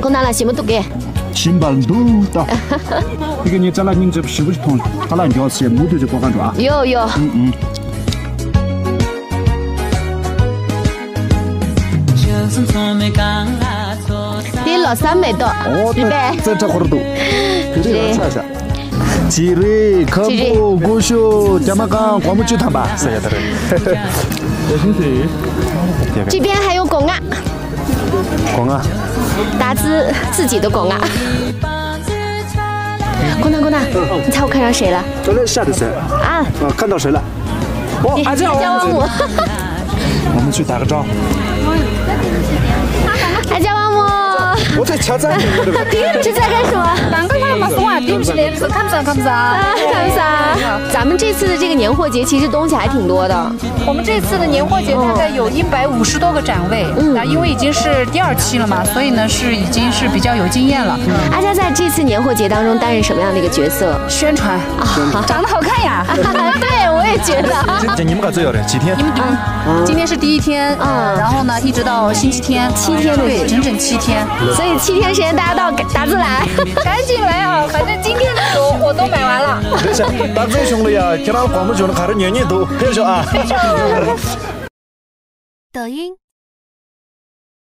公拿了什么都给。 신발도 이게 니 잘라민 접 시부지 통 할라 녀세 모두 저 보관 좋아. 요. 你老三没到，预备。这会儿都，这个啥？ 지리, 컴보, 고쇼, 자마강, 과무주 탐바. 这边还有拱啊，拱啊，达自自己的拱啊。公娜，你猜我看上谁了？这来下的谁？啊，看到谁了？哦，阿娇王母。我们去打个招呼。阿娇王母。 我在敲赞，这在干什么？难怪他们说话对不起来，看不上。看不上。咱们这次的这个年货节其实东西还挺多的。我们这次的年货节大概有150多个展位，因为已经是第2期了嘛，所以呢已经是比较有经验了。阿佳在这次年货节当中担任什么样的一个角色？宣传啊，长得好看呀。对，我也觉得。这你们最要的几天？你们今天是第1天，然后呢一直到星期天，7天对，整整7天。 所以7天时间，大家到打字来，赶紧来啊！反正今天的我都买完了。打字兄弟呀，给他广播兄弟看着年年都，很少啊。抖音。